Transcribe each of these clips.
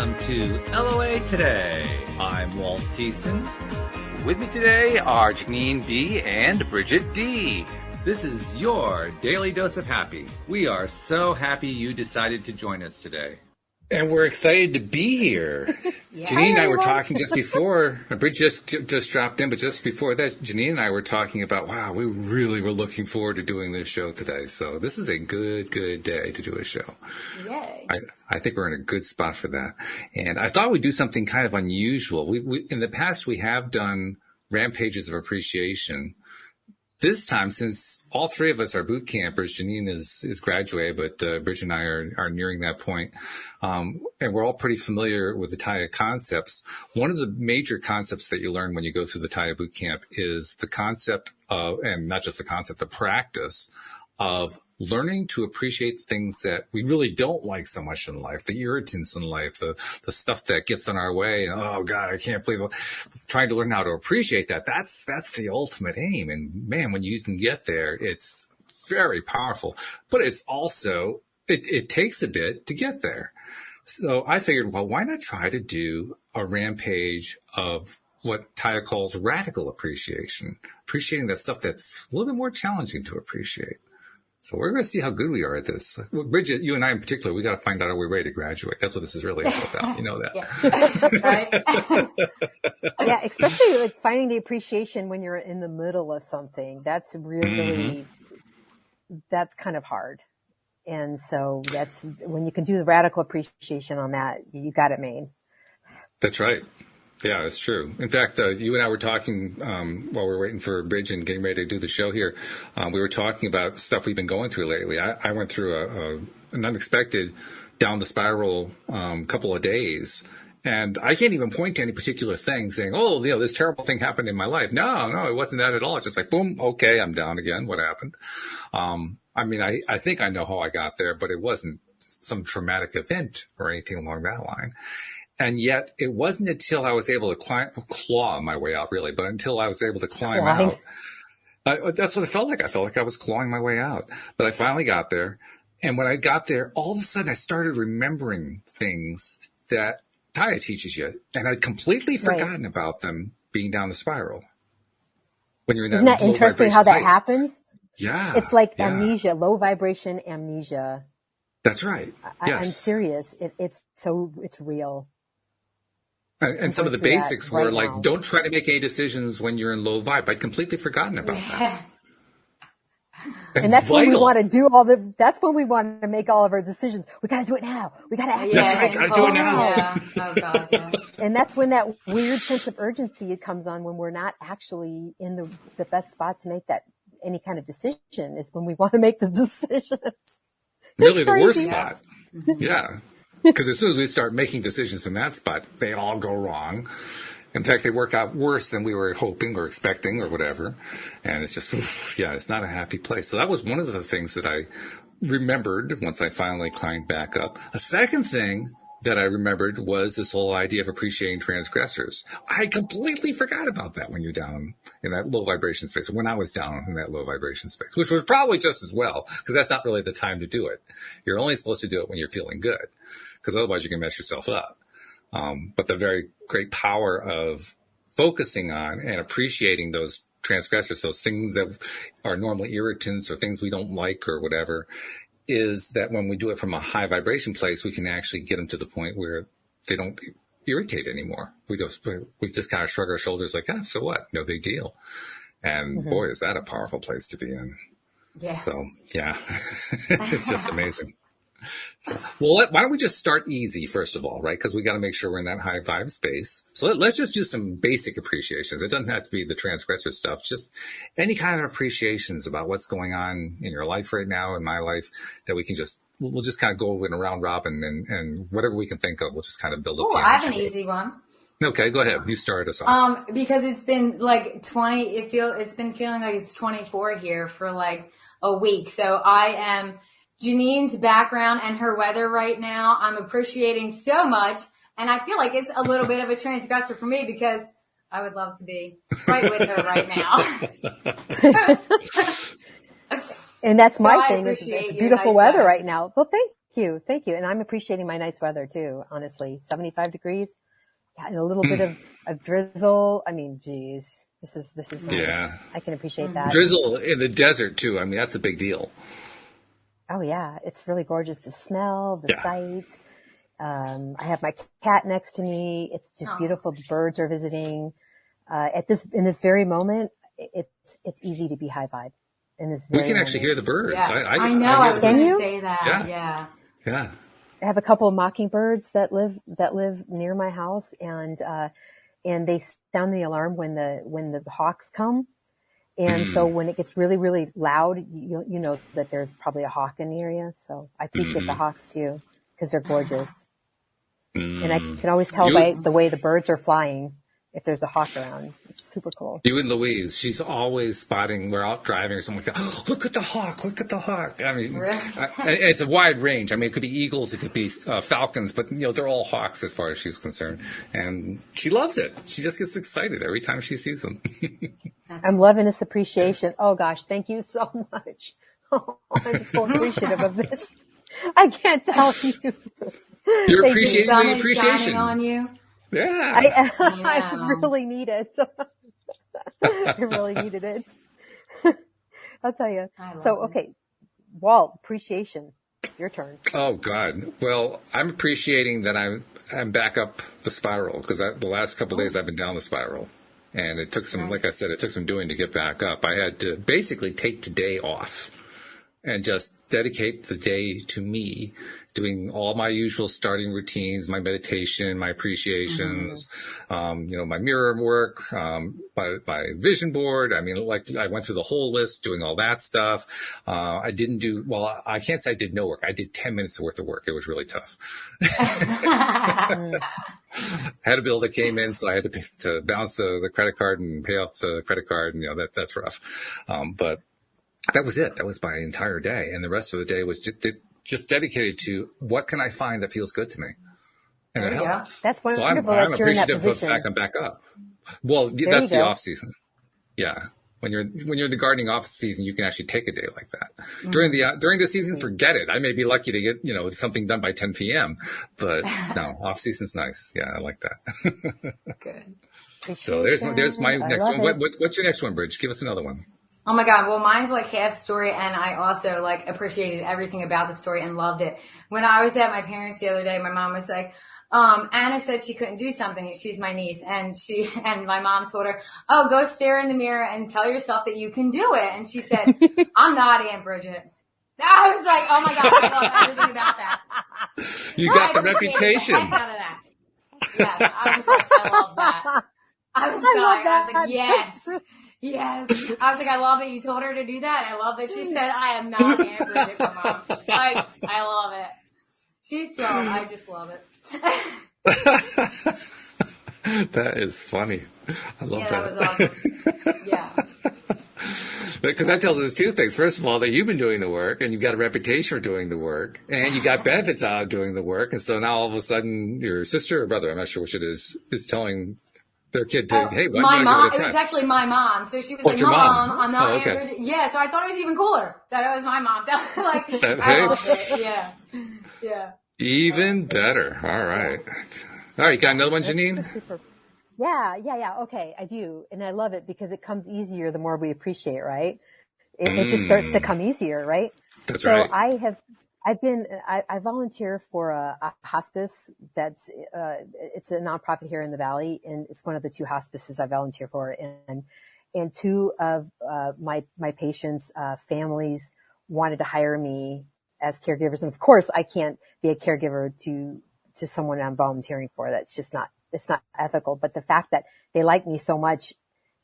welcome to LOA Today. I'm Walt Thiessen. With me today are Jeanine B. and Bridget D. This is your Daily Dose of Happy. We are so happy you decided to join us today. And we're excited to be here. Yeah. Jeanine and I were talking just before, Bridget just dropped in, but just before that, Jeanine and I were talking about, wow, we really were looking forward to doing this show today. So this is a good day to do a show. Yay. I think we're in a good spot for that. And I thought we'd do something kind of unusual. We in the past, we have done Rampages of Appreciation. This time, since all three of us are boot campers, Jeanine is graduated, but Bridget and I are nearing that point. And we're all pretty familiar with the TYA concepts. One of the major concepts that you learn when you go through the TYA Boot Camp is the concept of, and not just the concept, the practice of learning to appreciate things that we really don't like so much in life, the irritants in life, the stuff that gets in our way. And, oh God, I can't believe it. Trying to learn how to appreciate that. That's the ultimate aim. And man, when you can get there, it's very powerful, but it's also, it takes a bit to get there. So I figured, well, why not try to do a rampage of what TYA calls radical appreciation, appreciating that stuff that's a little bit more challenging to appreciate. So we're going to see how good we are at this. Well, Bridget, you and I in particular, we got to find out are we ready to graduate. That's what this is really all about. You know that. Yeah, especially like finding the appreciation when you're in the middle of something. That's really, that's kind of hard. And so that's when you can do the radical appreciation on that, you got it made. That's right. Yeah, it's true. In fact, you and I were talking while we were waiting for Bridget and getting ready to do the show here. We were talking about stuff we've been going through lately. I went through an unexpected down the spiral couple of days. And I can't even point to any particular thing saying, oh, this terrible thing happened in my life. No, it wasn't that at all. It's just like, boom, okay, I'm down again. What happened? I think I know how I got there, but it wasn't some traumatic event or anything along that line. And yet it wasn't until I was able to claw my way out, really, but until I was able to climb out. That's what it felt like. I felt like I was clawing my way out. But I finally got there. And when I got there, all of a sudden I started remembering things that TYA teaches you. And I'd completely forgotten about them being down the spiral. When you're in Isn't that interesting how that happens? Yeah. It's like amnesia, low vibration amnesia. That's right. Yes. I'm serious. It's real. And some of the basics were like, don't try to make any decisions when you're in low vibe. I'd completely forgotten about that. And that's when we want to do that's when we want to make all of our decisions. We got to do it now. We got to act. That's right. Got to do it now. Yeah. Oh God, yeah. And that's when that weird sense of urgency comes on when we're not actually in the best spot to make any kind of decision is when we want to make the decisions. Really the worst spot. Yeah. Because as soon as we start making decisions in that spot, they all go wrong. In fact, they work out worse than we were hoping or expecting or whatever. And it's just, it's not a happy place. So that was one of the things that I remembered once I finally climbed back up. A second thing that I remembered was this whole idea of appreciating transgressors. I completely forgot about that when you're down in that low vibration space, when I was down in that low vibration space, which was probably just as well, because that's not really the time to do it. You're only supposed to do it when you're feeling good, because otherwise you can mess yourself up. But the very great power of focusing on and appreciating those transgressors, those things that are normally irritants or things we don't like or whatever, is that when we do it from a high vibration place, we can actually get them to the point where they don't irritate anymore. We just kind of shrug our shoulders like, so what? No big deal. And boy, is that a powerful place to be in. Yeah. So yeah, it's just amazing. So, well, why don't we just start easy, first of all, right? Because we got to make sure we're in that high vibe space. So let's just do some basic appreciations. It doesn't have to be the transgressor stuff, just any kind of appreciations about what's going on in your life right now, in my life, that we can we'll just kind of go in a round robin and whatever we can think of, we'll just kind of build up. Oh, I have an easy one. Okay, go ahead. You start us off. Because it's been like 20, it's been feeling like it's 24 here for like a week. So I am Jeanine's background and her weather right now, I'm appreciating so much. And I feel like it's a little bit of a transgressor for me because I would love to be right with her right now. And that's my thing. It's beautiful weather right now. Well, thank you. Thank you. And I'm appreciating my nice weather too, honestly. 75 degrees. Yeah, and a little bit of drizzle. I mean, geez, this is nice. Yeah. I can appreciate that. Drizzle in the desert too. I mean, that's a big deal. Oh yeah. It's really gorgeous to smell, the sight. I have my cat next to me. It's just beautiful. The birds are visiting. In this very moment, it's easy to be high vibe. In this very we can actually hear the birds. Yeah. I know. I was going to say that. Yeah. I have a couple of mockingbirds that live near my house, and they sound the alarm when the hawks come. And so when it gets really, really loud, you know that there's probably a hawk in the area. So I appreciate the hawks too, because they're gorgeous. And I can always tell by the way the birds are flying if there's a hawk around. It's super cool. You and Louise, she's always spotting, we're out driving or something like that. Oh, look at the hawk. I mean, it's a wide range. I mean, it could be eagles, it could be falcons, but they're all hawks as far as she's concerned. And she loves it. She just gets excited every time she sees them. I'm loving this appreciation. Oh gosh, thank you so much. Oh, I'm so appreciative of this. I can't tell you. You're appreciating the appreciation on you. Yeah. I really need it. I really needed it. I'll tell you. Okay. Walt, appreciation. Your turn. Oh God. Well, I'm appreciating that I'm back up the spiral, because the last couple of days I've been down the spiral. And it took some, like I said, it took some doing to get back up. I had to basically take today off and just dedicate the day to me, doing all my usual starting routines, my meditation, my appreciations, my mirror work, my vision board. I mean, I went through the whole list, doing all that stuff. I can't say I did no work. I did 10 minutes worth of work. It was really tough. Had a bill that came in, so I had to balance the credit card and pay off the credit card, and that's rough. But that was it. That was my entire day, and the rest of the day was just dedicated to what can I find that feels good to me, and it helped. That's wonderful. So I'm appreciative of the fact I'm back up. Well, that's the off season. Yeah. When you're in the gardening off season, you can actually take a day like that. During the season, forget it. I may be lucky to get something done by 10 p.m. But no, off season's nice. Yeah, I like that. Good. So there's my next one. What's your next one, Bridge? Give us another one. Oh my God. Well, mine's like half story, and I also appreciated everything about the story and loved it. When I was at my parents' the other day, my mom was like, Anna said she couldn't do something. She's my niece. And my mom told her, oh, go stare in the mirror and tell yourself that you can do it. And she said, I'm not Aunt Bridget. I was like, oh my God, I love everything about that. You got the reputation. The heck out of that. Yes, I was like, I love that. I was like, yes. I was like, I love that you told her to do that. I love that she said, I am not Aunt Bridget for Mom. I love it. She's 12. I just love it. That is funny. I love that. That was awesome. Yeah. Because that tells us two things. First of all, that you've been doing the work, and you've got a reputation for doing the work, and you got benefits out of doing the work. And so now all of a sudden your sister or brother, I'm not sure which it is telling their kid to, hey, why my don't mom, you give it a try? It was actually my mom. So she was like, Mom, I'm not Aunt Bridget. Yeah, so I thought it was even cooler that it was my mom. I loved it. Yeah. Even better. All right. You got another one, Jeanine? Yeah. Okay, I do. And I love it because it comes easier the more we appreciate, right? It just starts to come easier, right? That's right. I volunteer for a hospice that's, it's a nonprofit here in the Valley, and it's one of the 2 hospices I volunteer for. And 2 of, my patients, families wanted to hire me as caregivers. And of course I can't be a caregiver to someone I'm volunteering for. That's just it's not ethical. But the fact that they like me so much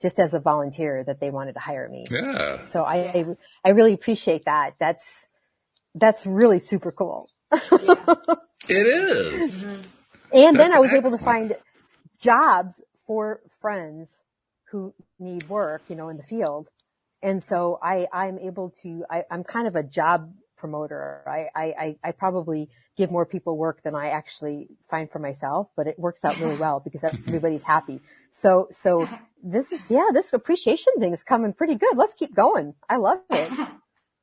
just as a volunteer that they wanted to hire me. Yeah. So I really appreciate that. That's really super cool. Yeah. It is. Mm-hmm. And then I was able to find jobs for friends who need work, in the field. And so I'm able to, I'm kind of a job promoter. I probably give more people work than I actually find for myself, but it works out really well because everybody's happy. So this appreciation thing is coming pretty good. Let's keep going. I love it.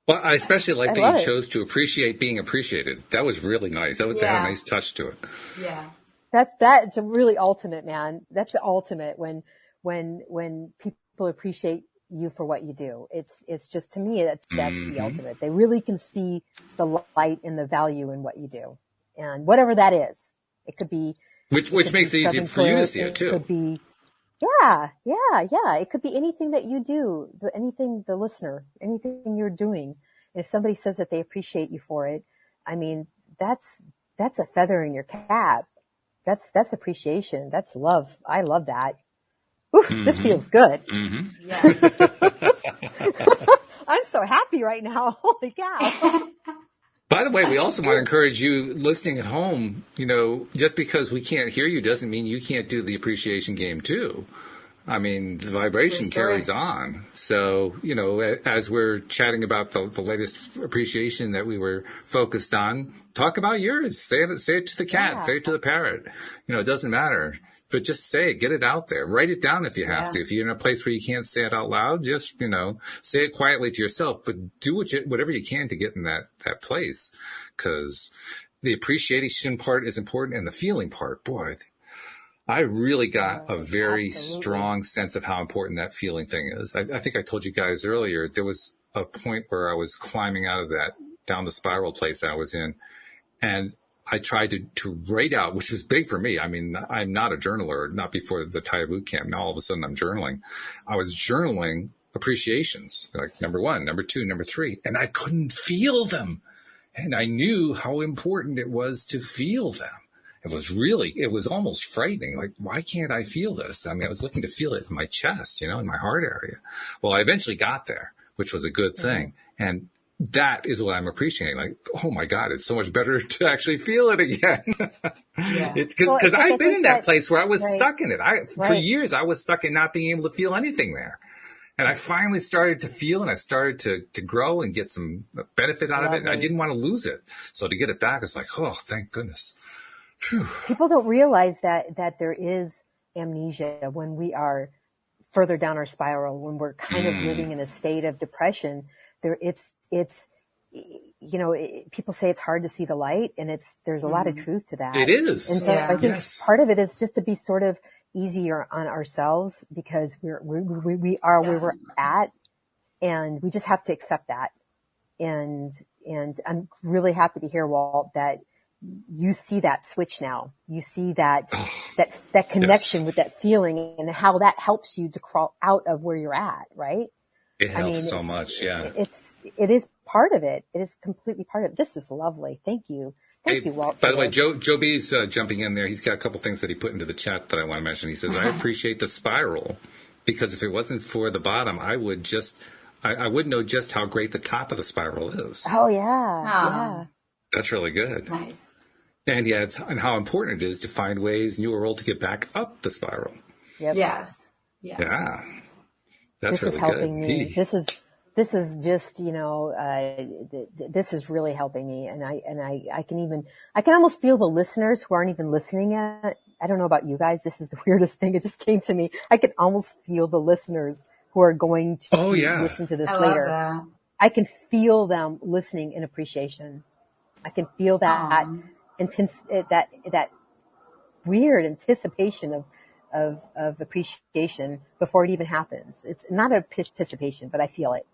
Well, I especially like that you it. chose to appreciate being appreciated. That was really nice. That had a nice touch to it. Yeah. That's a really ultimate, man. That's the ultimate when people appreciate you for what you do. It's just, to me, that's the ultimate. They really can see the light and the value in what you do. And whatever that is, it could be, which makes it easier for you to see it too. It could be, yeah. It could be anything that you do, anything the listener, anything you're doing. And if somebody says that they appreciate you for it, I mean, that's a feather in your cap. That's appreciation. That's love. I love that. Oof, this feels good. Yeah. I'm so happy right now. Holy cow. By the way, we also want to encourage you listening at home, just because we can't hear you doesn't mean you can't do the appreciation game too. I mean, the vibration carries on. So, as we're chatting about the latest appreciation that we were focused on, talk about yours. Say it to the cat, say it to the parrot. It doesn't matter. But just say it, get it out there. Write it down if you have to. If you're in a place where you can't say it out loud, just, say it quietly to yourself, but do whatever you can to get in that place. Cause the appreciation part is important, and the feeling part, boy, I really got a very strong sense of how important that feeling thing is. I think I told you guys earlier, there was a point where I was climbing out of that down the spiral place I was in, and I tried to write out, which was big for me. I mean, I'm not a journaler, not before the TYA Boot Camp. Now all of a sudden I'm journaling. I was journaling appreciations, like number 1, number 2, number 3, and I couldn't feel them. And I knew how important it was to feel them. It was almost frightening. Like, why can't I feel this? I mean, I was looking to feel it in my chest, in my heart area. Well, I eventually got there, which was a good thing. And that is what I'm appreciating. Like, oh my God, it's so much better to actually feel it again. Because I've been in that place where I was stuck in it. For years, I was stuck in not being able to feel anything there. And I finally started to feel, and I started to grow and get some benefit out of it. And I didn't want to lose it. So to get it back, it's like, oh, thank goodness. Whew. People don't realize that there is amnesia when we are further down our spiral, when we're kind of living in a state of depression. People say it's hard to see the light, and there's a lot of truth to that. It is. And so I think part of it is just to be sort of easier on ourselves, because we are where we're at, and we just have to accept that. And I'm really happy to hear, Walt, that you see that switch now. You see that connection with that feeling, and how that helps you to crawl out of where you're at, right? It helps so much, yeah. It is part of it. It is completely part of it. This is lovely. Thank you. Thank you, Walt. By the way, Joe B's jumping in there. He's got a couple things that he put into the chat that I want to mention. He says, I appreciate the spiral, because if it wasn't for the bottom, I wouldn't know just how great the top of the spiral is. Oh, yeah. That's really good. Nice. And and how important it is to find ways in your world to get back up the spiral. Yep. Yes. Yeah. Yeah. That's this really is helping good. me. This is just, this is really helping me. And I can almost feel the listeners who aren't even listening yet. I don't know about you guys. This is the weirdest thing. It just came to me. I can almost feel the listeners who are going to listen to this later. Love that. I can feel them listening in appreciation. I can feel that intense, that weird anticipation of appreciation before it even happens. It's not a participation, but I feel it.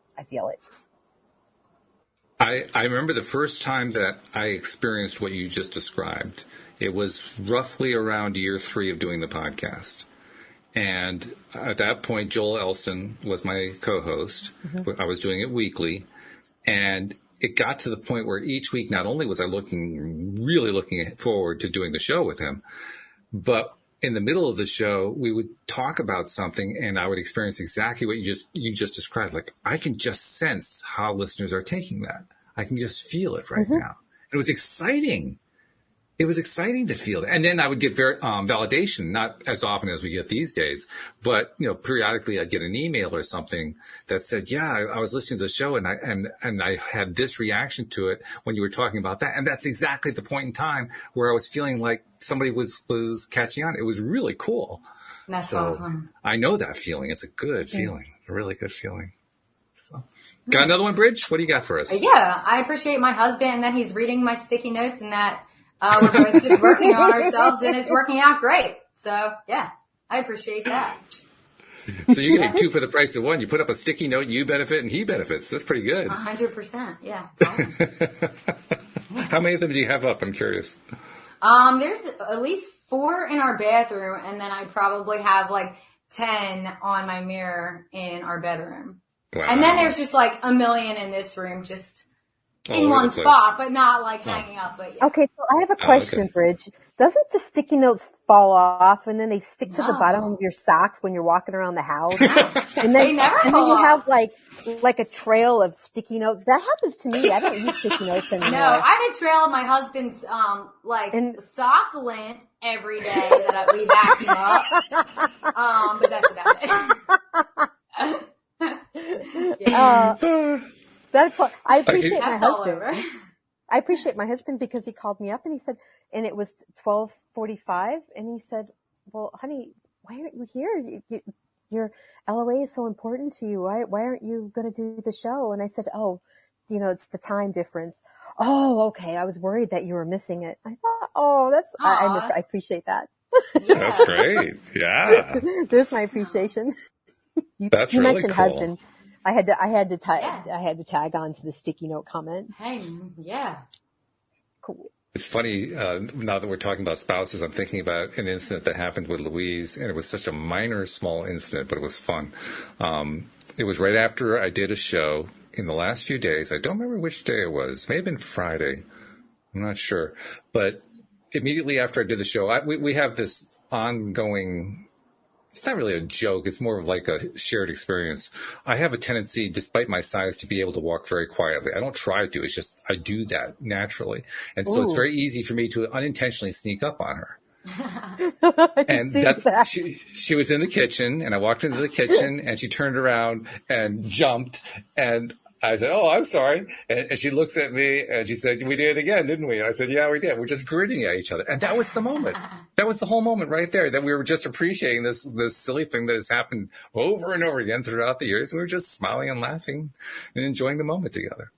I remember the first time that I experienced what you just described. It was roughly around year 3 of doing the podcast. And at that point, Joel Elston was my co-host. I was doing it weekly. And it got to the point where each week, not only was I really looking forward to doing the show with him, but in the middle of the show, we would talk about something, and I would experience exactly what you just described. Like, I can just sense how listeners are taking that. I can just feel it right now. It was exciting. It was exciting to feel it. And then I would get validation, not as often as we get these days, but, periodically I'd get an email or something that said, yeah, I was listening to the show and I had this reaction to it when you were talking about that. And that's exactly the point in time where I was feeling like somebody was catching on. It was really cool. That's awesome. I know that feeling. It's a good feeling. It's a really good feeling. So Got another one, Bridge? What do you got for us? Yeah, I appreciate my husband and that he's reading my sticky notes and that we're both just working on ourselves and it's working out great. So yeah, I appreciate that. So you're getting 2 for the price of 1. You put up a sticky note, you benefit, and he benefits. That's pretty good. 100%. Yeah. It's awesome. How many of them do you have up? I'm curious. There's at least 4 in our bathroom, and then I probably have like 10 on my mirror in our bedroom. Wow. And then there's just like a million in this room, just in one spot, but not like hanging up. But yeah. Okay, so I have a question, Bridge. Doesn't the sticky notes fall off and then they stick to the bottom of your socks when you're walking around the house? And then, They never and then fall you off. have like a trail of sticky notes. That happens to me. I don't use sticky notes anymore. No, I have a trail of my husband's sock lint every day that we vacuum up. But that's about it. That's what I appreciate my That's all husband. over. I appreciate my husband because he called me up and he said, and it was 12:45, and he said, "Well, honey, why aren't you here? Your LOA is so important to you. Why aren't you going to do the show?" And I said, "Oh, it's the time difference." "Oh, okay. I was worried that you were missing it." I thought, "Oh, that's I appreciate that." Yeah. That's great. Yeah. There's my appreciation. You That's really mentioned cool. husband. I had to Yes. I had to tag on to the sticky note comment. Hey, yeah. Cool. It's funny, now that we're talking about spouses, I'm thinking about an incident that happened with Louise, and it was such a minor, small incident, but it was fun. It was right after I did a show in the last few days. I don't remember which day it was. It may have been Friday. I'm not sure. But immediately after I did the show, we have this ongoing, it's not really a joke. It's more of like a shared experience. I have a tendency, despite my size, to be able to walk very quietly. I don't try to. It's just I do that naturally. And so it's very easy for me to unintentionally sneak up on her. And she was in the kitchen, and I walked into the kitchen, and she turned around and jumped, and I said, "Oh, I'm sorry." And she looks at me and she said, "We did it again, didn't we?" And I said, "Yeah, we did." We're just grinning at each other. And that was the moment. That was the whole moment right there, that we were just appreciating this silly thing that has happened over and over again throughout the years. We were just smiling and laughing and enjoying the moment together.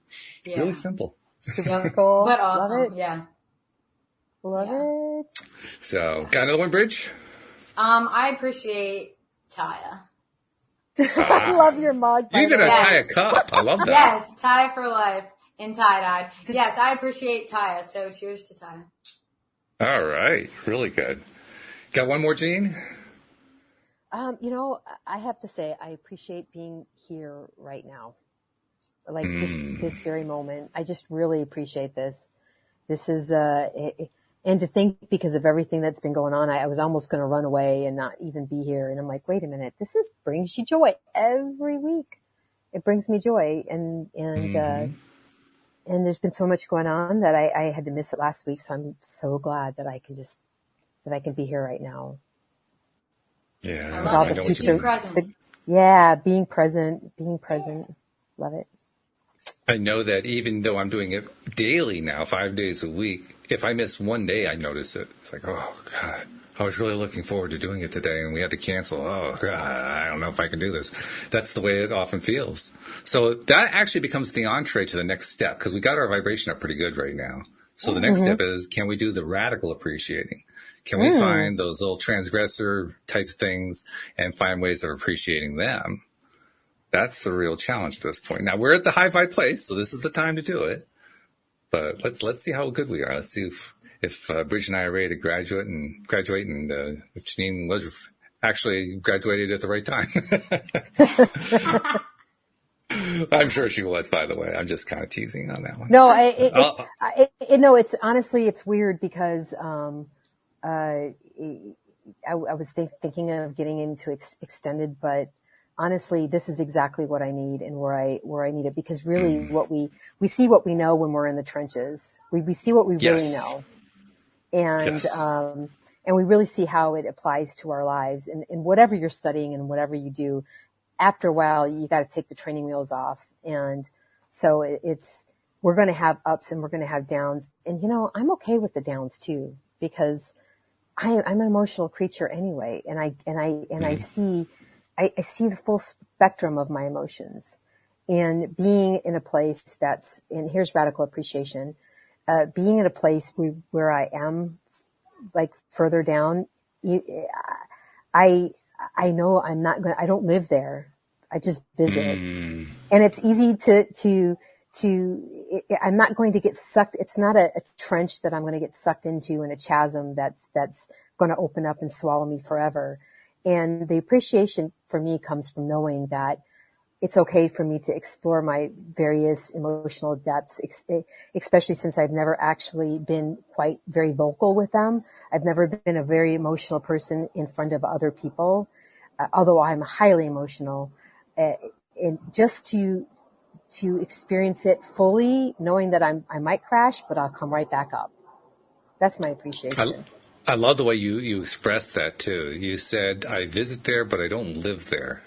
Yeah. Really simple. Super cool. But awesome. Love it. Yeah. Love it. So, got another one, Bridge? I appreciate Taya. I love your mug. You even tie a cup. I love that. Yes, Taya for life in tie-dye. Yes, I appreciate Taya, so cheers to Taya. All right. Really good. Got one more, Jeanine? I have to say, I appreciate being here right now. Like just this very moment. I just really appreciate this. This is, and to think, because of everything that's been going on, I was almost going to run away and not even be here. And I'm like, wait a minute, brings you joy every week. It brings me joy. And there's been so much going on that I had to miss it last week. So I'm so glad that I can be here right now. Yeah. I love it. Being present. Being present. Love it. I know that even though I'm doing it daily now, 5 days a week, if I miss one day, I notice it. It's like, oh, God, I was really looking forward to doing it today, and we had to cancel. Oh, God, I don't know if I can do this. That's the way it often feels. So that actually becomes the entree to the next step, because we got our vibration up pretty good right now. So the next step is, can we do the radical appreciating? Can we find those little transgressor type things and find ways of appreciating them? That's the real challenge at this point. Now we're at the high vibe place, so this is the time to do it. But let's see how good we are. Let's see if Bridge and I are ready to graduate, and if Jeanine was actually graduated at the right time. I'm sure she was, by the way. I'm just kind of teasing on that one. No, it's honestly, it's weird because I was thinking of getting into extended, but honestly, this is exactly what I need and where I need it, because really we see what we know when we're in the trenches. We see what we really know. And, and we really see how it applies to our lives, and whatever you're studying and whatever you do, after a while, you got to take the training wheels off. And so we're going to have ups and we're going to have downs. And I'm okay with the downs too, because I'm an emotional creature anyway. And I see the full spectrum of my emotions. And being in a place and here's radical appreciation, being in a place where I am like further down, I know I don't live there. I just visit. And it's easy I'm not going to get sucked. It's not a trench that I'm going to get sucked into, in a chasm that's going to open up and swallow me forever. And the appreciation for me comes from knowing that it's okay for me to explore my various emotional depths, especially since I've never actually been quite very vocal with them. I've never been a very emotional person in front of other people, although I'm highly emotional. And just to experience it fully, knowing that I might crash, but I'll come right back up. That's my appreciation. I love the way you expressed that too. You said, I visit there, but I don't live there.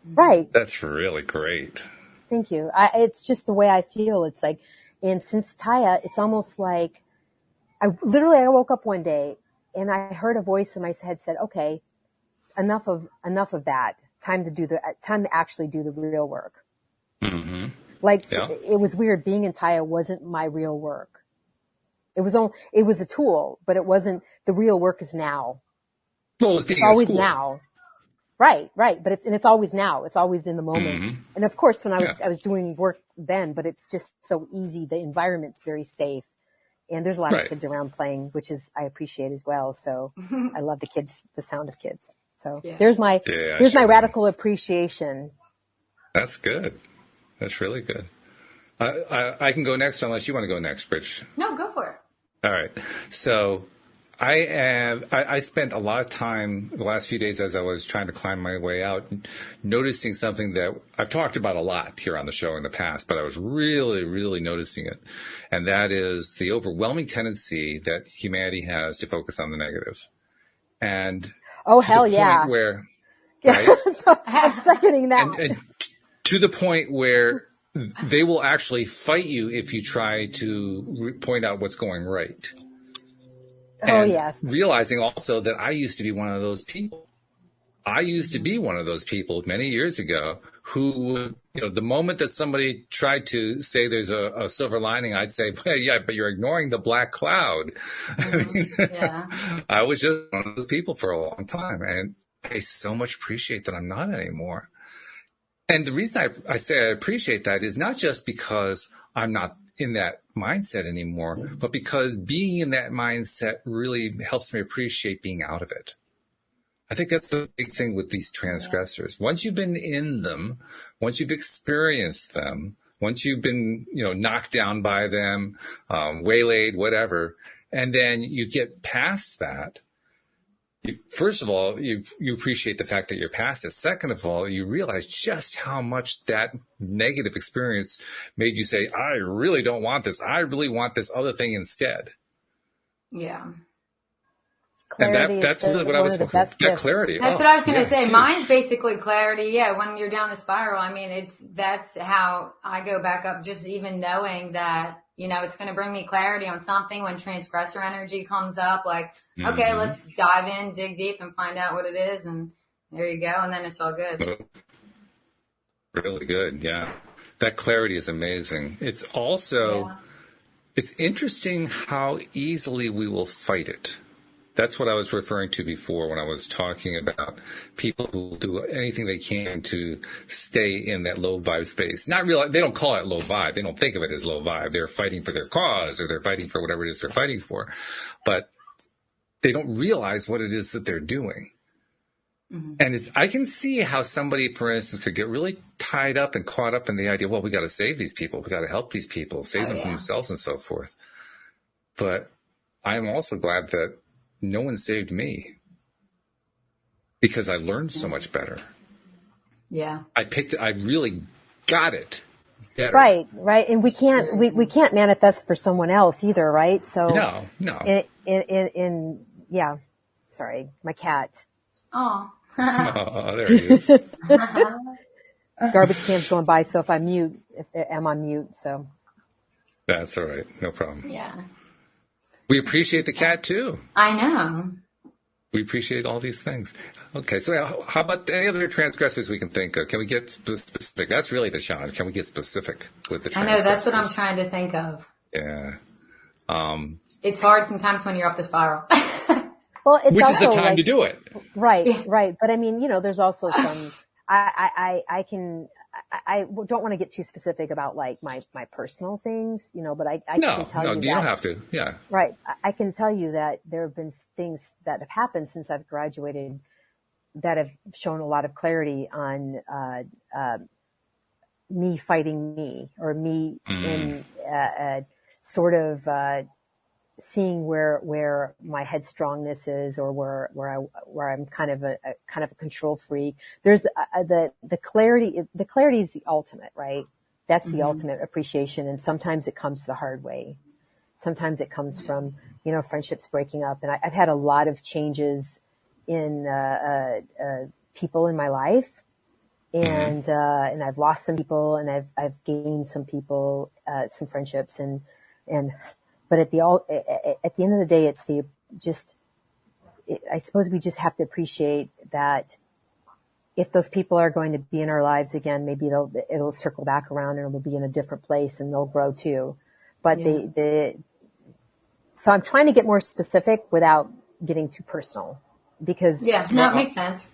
Right. That's really great. Thank you. It's just the way I feel. It's like, and since TYA, it's almost like I woke up one day and I heard a voice in my head said, okay, enough of that. Time to actually do the real work. Mm-hmm. It was weird. Being in TYA wasn't my real work. It was a tool, but it wasn't. The real work is now. Well, it's always now. Right. But it's always now. It's always in the moment. Mm-hmm. And of course, when I was doing work then, but it's just so easy. The environment's very safe, and there's a lot of kids around playing, which I appreciate as well. So I love the sound of kids. So there's my radical appreciation. That's good. That's really good. I can go next unless you want to go next, Bridge. No, go for it. All right. So I spent a lot of time the last few days as I was trying to climb my way out, noticing something that I've talked about a lot here on the show in the past, but I was really, really noticing it. And that is the overwhelming tendency that humanity has to focus on the negative. And hell yeah. Where, right? I'm seconding that. And to the point where they will actually fight you if you try to point out what's going right. And yes. Realizing also that I used to be one of those people. I used to be one of those people many years ago who would, the moment that somebody tried to say there's a silver lining, I'd say, well, yeah, but you're ignoring the black cloud. I was just one of those people for a long time. And I so much appreciate that I'm not anymore. And the reason I say I appreciate that is not just because I'm not in that mindset anymore, but because being in that mindset really helps me appreciate being out of it. I think that's the big thing with these transgressors. Once you've been in them, once you've experienced them, once you've been, knocked down by them, waylaid, whatever, and then you get past that, first of all, you appreciate the fact that you're past it. Second of all, you realize just how much that negative experience made you say, I really don't want this. I really want this other thing instead. Yeah. Clarity and that's really what I was focusing on. That clarity. That's what I was going to say. Mine's basically clarity. Yeah. When you're down the spiral, I mean, that's how I go back up, just even knowing that, it's going to bring me clarity on something when transgressor energy comes up, like, okay, let's dive in, dig deep and find out what it is. And there you go. And then it's all good. Really good. Yeah. That clarity is amazing. It's also, it's interesting how easily we will fight it. That's what I was referring to before when I was talking about people who do anything they can to stay in that low vibe space. Not realize, they don't call it low vibe. They don't think of it as low vibe. They're fighting for their cause or they're fighting for whatever it is they're fighting for. But they don't realize what it is that they're doing. Mm-hmm. And I can see how somebody, for instance, could get really tied up and caught up in the idea, well, we got to save these people. We got to help these people, save them from themselves and so forth. But I'm also glad that no one saved me because I learned so much better. Yeah. I really got it better. Right. And we can't manifest for someone else either, right? So no. Yeah. Sorry, my cat. Oh. There he is. Garbage can's going by, so if I'm on mute, so. That's all right. No problem. Yeah. We appreciate the cat too. I know. We appreciate all these things. Okay, so how about any other transgressors we can think of? Can we get specific? That's really the challenge. Can we get specific with the transgressors? I know, that's what I'm trying to think of. Yeah. It's hard sometimes when you're up the spiral. Well, it's which also is the time to do it. Right, right. But I mean, there's also some, I don't want to get too specific about like my personal things, but I can tell you that. You don't have to. Yeah. Right. I can tell you that there have been things that have happened since I've graduated that have shown a lot of clarity on, me fighting me, or me in, sort of, seeing where my headstrongness is, or where I'm kind of a control freak. There's the clarity. The clarity is the ultimate, right? That's the ultimate appreciation. And sometimes it comes the hard way. Sometimes it comes from, friendships breaking up. And I've had a lot of changes in, people in my life. And I've lost some people, and I've gained some people, some friendships, but at the end of the day, it's I suppose we just have to appreciate that if those people are going to be in our lives again, maybe it'll circle back around, and it'll be in a different place, and they'll grow too. But so I'm trying to get more specific without getting too personal, because it makes sense.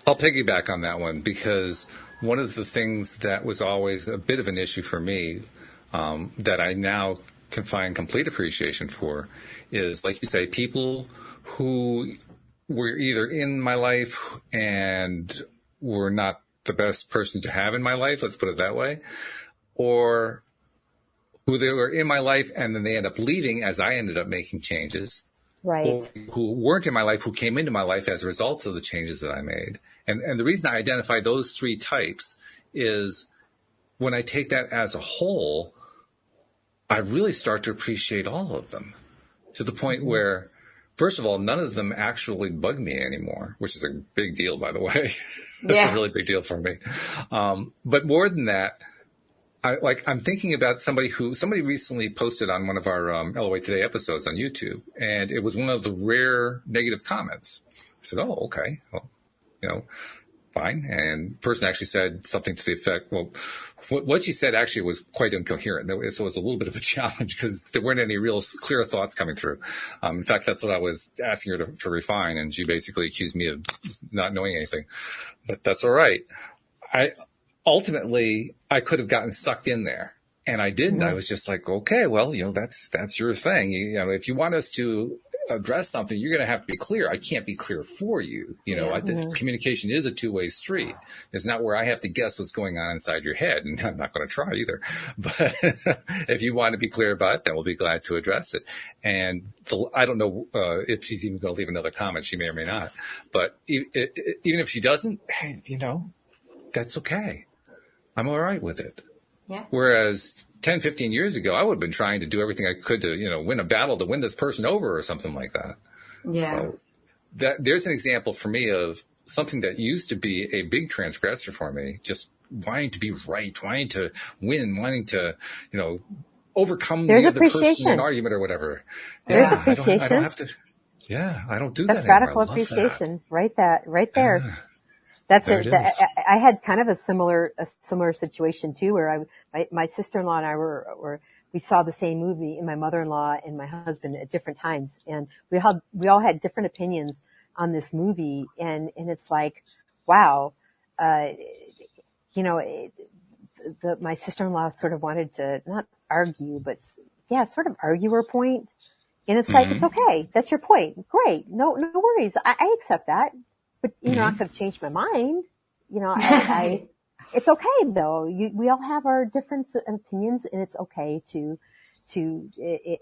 I'll piggyback on that one, because one of the things that was always a bit of an issue for me, that I now can find complete appreciation for, is, like you say, people who were either in my life and were not the best person to have in my life, let's put it that way, or who they were in my life and then they end up leaving as I ended up making changes. Right. Or who weren't in my life, who came into my life as a result of the changes that I made. And the reason I identify those three types is when I take that as a whole, I really start to appreciate all of them, to the point where, first of all, none of them actually bug me anymore, which is a big deal, by the way. That's a really big deal for me. But more than that, I'm thinking about somebody recently posted on one of our LOA Today episodes on YouTube, and it was one of the rare negative comments. I said, oh, okay. Well, fine. And the person actually said something to the effect, well, what she said actually was quite incoherent. So it was a little bit of a challenge because there weren't any real clear thoughts coming through. In fact, that's what I was asking her to refine. And she basically accused me of not knowing anything, but that's all right. Ultimately, I could have gotten sucked in there, and I didn't. I was just like, okay, well, that's your thing. If you want us to address something, you're going to have to be clear. I can't be clear for you. Communication is a two-way street. It's not where I have to guess what's going on inside your head, and I'm not going to try either. But if you want to be clear about it, then we'll be glad to address it. And I don't know if she's even going to leave another comment. She may or may not. But even if she doesn't, hey, that's okay. I'm all right with it. Yeah. Whereas 10, 15 years ago, I would have been trying to do everything I could to, win a battle to win this person over or something like that. Yeah. So there's an example for me of something that used to be a big transgressor for me, just wanting to be right, wanting to win, wanting to, overcome the other person in an argument or whatever. There's appreciation. I don't have to. Yeah, I don't do that. That's radical appreciation. Right there. Yeah. That's it. I had kind of a similar situation too, where my sister-in-law and I we saw the same movie, and my mother-in-law and my husband at different times, and we all had different opinions on this movie, and it's like, wow, my sister-in-law sort of wanted to not argue, but sort of argue her point, and it's like, it's okay, that's your point, great, no worries, I accept that. But, I could have changed my mind. It's okay though. We all have our different opinions, and it's okay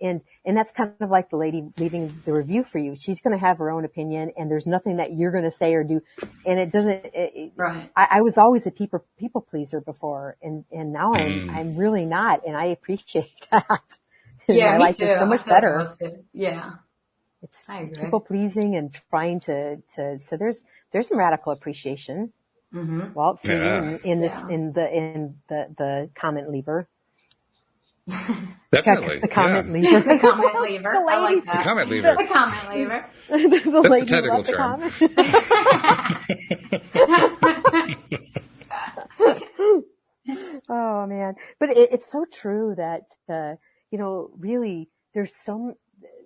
and that's kind of like the lady leaving the review for you. She's going to have her own opinion, and there's nothing that you're going to say or do. And it doesn't, right. I was always a people pleaser before, and now I'm really not. And I appreciate that. Yeah, my me life too. is so much better. Yeah. It's I agree. people pleasing and trying to so there's some radical appreciation. Well, for you in the comment lever. Definitely. The comment lever. The comment lever. The lady, I like that. The comment lever. The comment lever. the That's lady the technical left the term. comment. Oh man. But it's so true that, really there's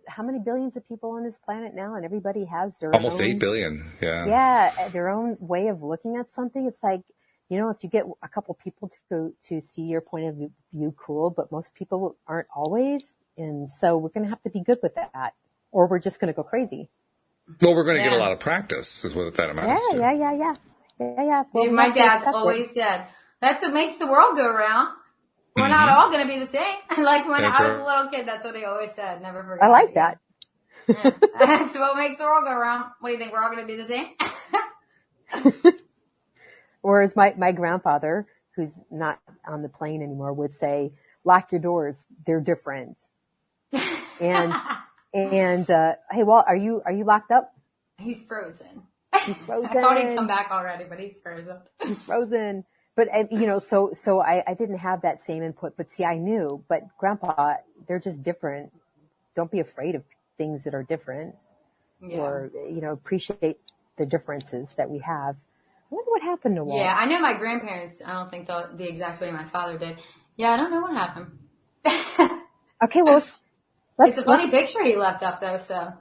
how many billions of people on this planet now, and everybody has their Almost own, 8 billion. Yeah. Yeah. Their own way of looking at something. It's like, if you get a couple people to see your point of view, cool, but most people aren't always. And so we're going to have to be good with that, or we're just going to go crazy. Well, we're going to get a lot of practice is what that amounts to. Yeah. Well, Dude, my dad's always said, that's what makes the world go round. We're not all going to be the same. Like when I was a little kid, that's what he always said. Never forget. I like that. Yeah. That's what makes the world go round. What do you think? We're all going to be the same? Whereas my grandfather, who's not on the plane anymore, would say, lock your doors. They're different. And hey, Walt, are you locked up? He's frozen. He's frozen. I thought he'd come back already, but he's frozen. He's frozen. But, so I didn't have that same input, but see, I knew, but Grandpa, they're just different. Don't be afraid of things that are different or, appreciate the differences that we have. I wonder what happened to Walt. Yeah, I know my grandparents, I don't think thought the exact way my father did. Yeah, I don't know what happened. Okay, well, it's a funny picture he left up though, so.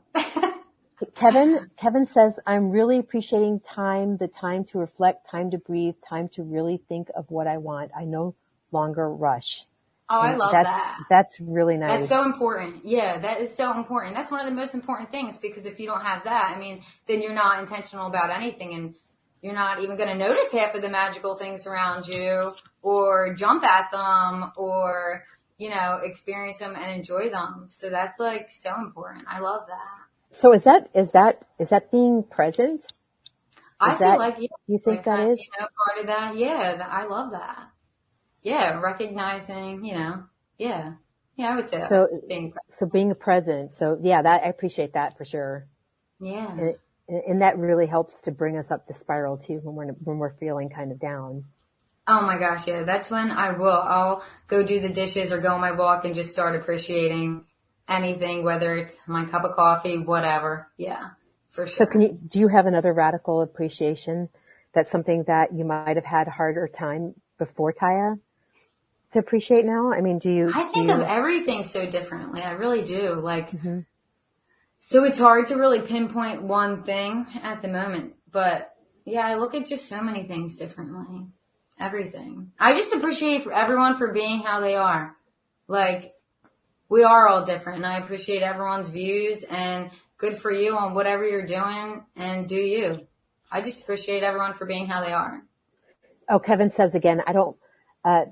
Kevin says, I'm really appreciating the time to reflect, time to breathe, time to really think of what I want. I no longer rush. Oh, I love that. That's really nice. That's so important. Yeah, that is so important. That's one of the most important things, because if you don't have that, then you're not intentional about anything, and you're not even going to notice half of the magical things around you, or jump at them, or, experience them and enjoy them. So that's like so important. I love that. So is that being present? I feel like, yeah. You think that is? Part of that. Yeah, I love that. Yeah, recognizing, yeah. Yeah, I would say that's being present. So being present. So yeah, I appreciate that for sure. Yeah. And that really helps to bring us up the spiral too when we're feeling kind of down. Oh my gosh, yeah. That's when I'll go do the dishes or go on my walk and just start appreciating anything, whether it's my cup of coffee, whatever. Yeah, for sure. So do you have another radical appreciation? That's something that you might have had a harder time before, TYA, to appreciate now? I think of everything so differently. I really do. So it's hard to really pinpoint one thing at the moment, but yeah, I look at just so many things differently. Everything. I just appreciate everyone for being how they are. We are all different, and I appreciate everyone's views, and good for you on whatever you're doing, and do you. I just appreciate everyone for being how they are. Oh, Kevin says again,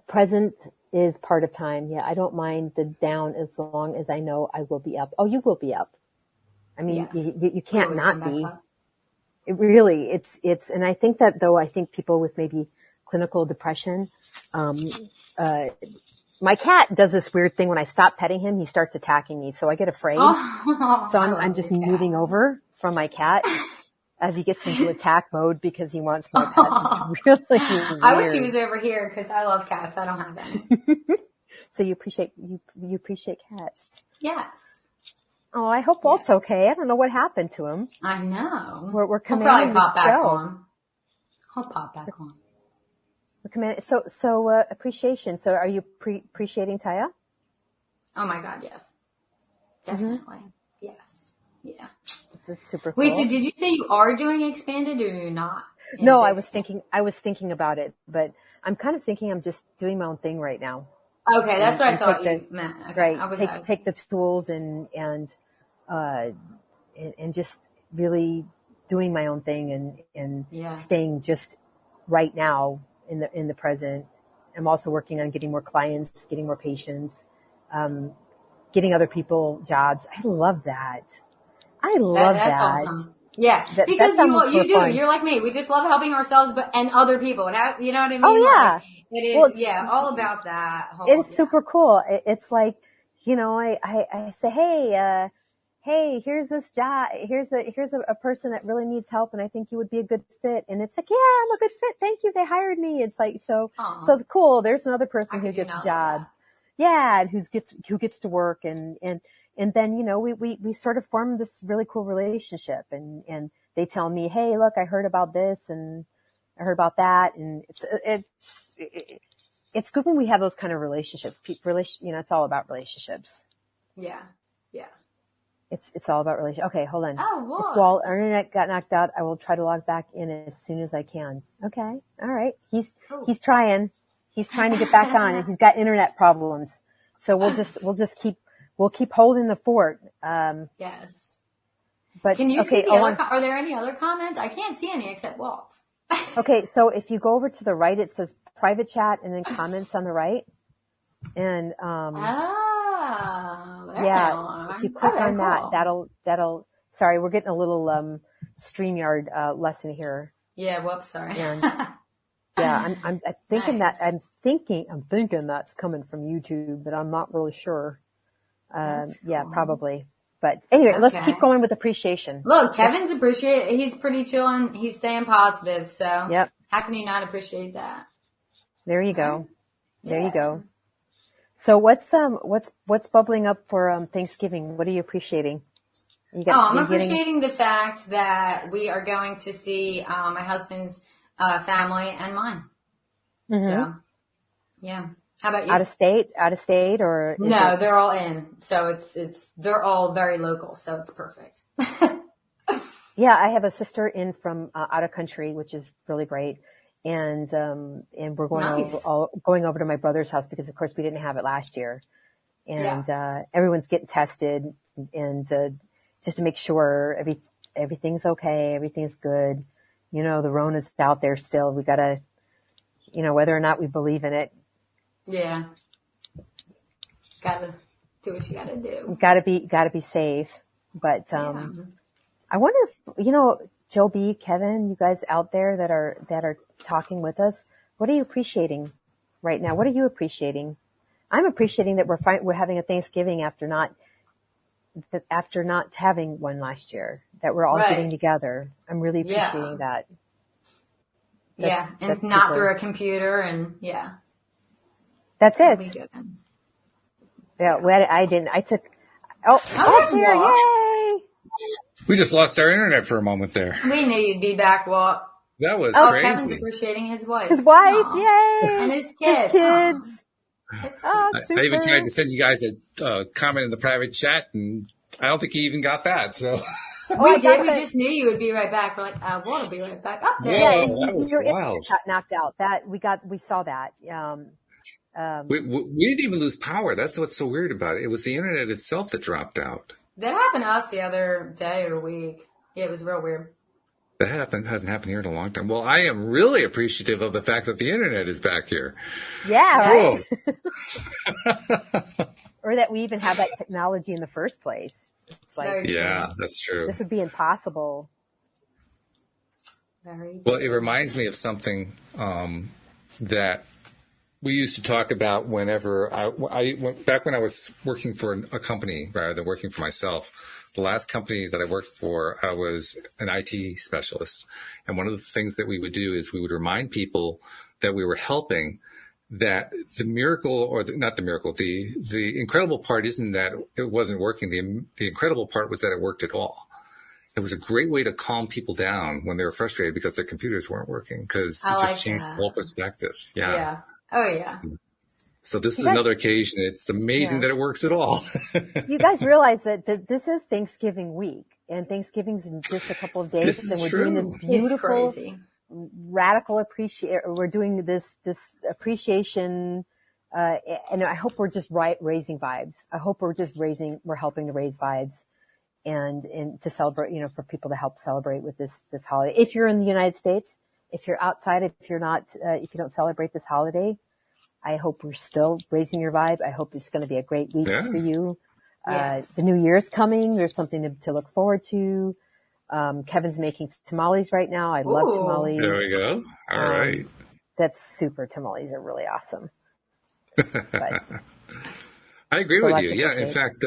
present is part of time. Yeah, I don't mind the down as long as I know I will be up. Oh, you will be up. Yes. You can't not be. It really, it's, and I think that though, I think people with maybe clinical depression, my cat does this weird thing when I stop petting him, he starts attacking me. So I get afraid. So I'm just moving over from my cat as he gets into attack mode because he wants more pets. It's really weird. I wish he was over here because I love cats. I don't have any. So you appreciate cats? Yes. Oh, I hope Walt's okay. I don't know what happened to him. I know. We're coming. He'll probably pop back on. He'll pop back on. So appreciation. So are you appreciating TYA? Oh my God, yes. Definitely. Mm-hmm. Yes. Yeah. That's super cool. Wait, so did you say you are doing expanded or you're not? No, I was thinking about it, but I'm kind of thinking I'm just doing my own thing right now. Okay, that's what I thought you meant. Okay. Right. Take the tools and just really doing my own thing and staying just right now in the present. I'm also working on getting more clients, getting more patients, getting other people jobs. I love that. That's awesome. Yeah, because you do. Fun. You're like me. We just love helping ourselves, and other people. You know what I mean? Oh yeah, it is. All about that. It's super cool. It's like, I say, hey, here's this job. Here's a person that really needs help, and I think you would be a good fit. And it's like, yeah, I'm a good fit. Thank you. They hired me. It's like so cool. There's another person who gets a job. yeah, and who gets to work and then, we sort of formed this really cool relationship and they tell me, hey, look, I heard about this and I heard about that. And it's good when we have those kind of relationships. It's all about relationships. Yeah. Yeah. It's all about relationships. Okay, hold on. Oh, boy. This wall, our internet got knocked out. I will try to log back in as soon as I can. Okay. All right. He's trying. He's trying to get back on and he's got internet problems. So we'll keep holding the fort. Yes. But can you see are there any other comments? I can't see any except Walt. Okay. So if you go over to the right, it says private chat and then comments on the right. And, if you click on that, that'll, sorry, we're getting a little, StreamYard, lesson here. Yeah. Whoops. Sorry. And, yeah, I'm thinking nice. I'm thinking that's coming from YouTube, but I'm not really sure. Yeah, probably. But anyway, let's keep going with appreciation. Look, Kevin's he's pretty chilling. He's staying positive. So yep. How can you not appreciate that? There you go. There you go. So what's bubbling up for Thanksgiving? What are you appreciating? I'm appreciating the fact that we are going to see my husband's family and mine. Mm-hmm. So, yeah. How about you? Out of state, or no? They're all in, so they're all very local, so it's perfect. Yeah, I have a sister in from out of country, which is really great. And we're going over to my brother's house because, of course, we didn't have it last year. And, everyone's getting tested and, just to make sure everything's okay. Everything's good. The Rona's out there still. We gotta, whether or not we believe in it. Yeah. Gotta do what you gotta do. Gotta be safe. But, I wonder if, Joe B, Kevin, you guys out there that are talking with us, what are you appreciating right now? What are you appreciating? I'm appreciating that we're having a Thanksgiving after not having one last year, that we're all getting together. I'm really appreciating that. And it's not through a computer and That's it. Good. Yeah, well, I didn't. I took. Oh, here! Yay! We just lost our internet for a moment there. We knew you'd be back, Walt. That was crazy. Kevin's appreciating his wife. Yay! And his kids. Oh, super. I even tried to send you guys a comment in the private chat, and I don't think he even got that. So we did. We just knew you would be right back. We're like, Walt will be right back up there. Yeah, that was wild. Got knocked out. We saw that. We didn't even lose power. That's what's so weird about it. It was the internet itself that dropped out. That happened to us the other day or week. Yeah, it was real weird. That hasn't happened here in a long time. Well, I am really appreciative of the fact that the internet is back here. Yeah, right. Or that we even have that technology in the first place. It's like, that's true. This would be impossible. Very well, it reminds me of something that we used to talk about whenever back when I was working for a company rather than working for myself. The last company that I worked for, I was an IT specialist. And one of the things that we would do is we would remind people that we were helping, that the miracle, or not the miracle, the incredible part isn't that it wasn't working. The incredible part was that it worked at all. It was a great way to calm people down when they were frustrated because their computers weren't working, because it just changed the whole perspective. Yeah. Oh, yeah. So this is another occasion. It's amazing that it works at all. You guys realize that this is Thanksgiving week, and Thanksgiving's in just a couple of days, and we're doing this beautiful, radical we're doing this appreciation, and I hope we're just raising vibes. I hope we're helping to raise vibes, and to celebrate, for people to help celebrate with this holiday. If you're in the United States, if you're outside, if you don't celebrate this holiday, I hope we're still raising your vibe. I hope it's going to be a great week for you. Yes. The new year's coming. There's something to look forward to. Kevin's making tamales right now. I love tamales. There we go. All right. That's super. Tamales are really awesome. But, I agree with you. Yeah. In fact,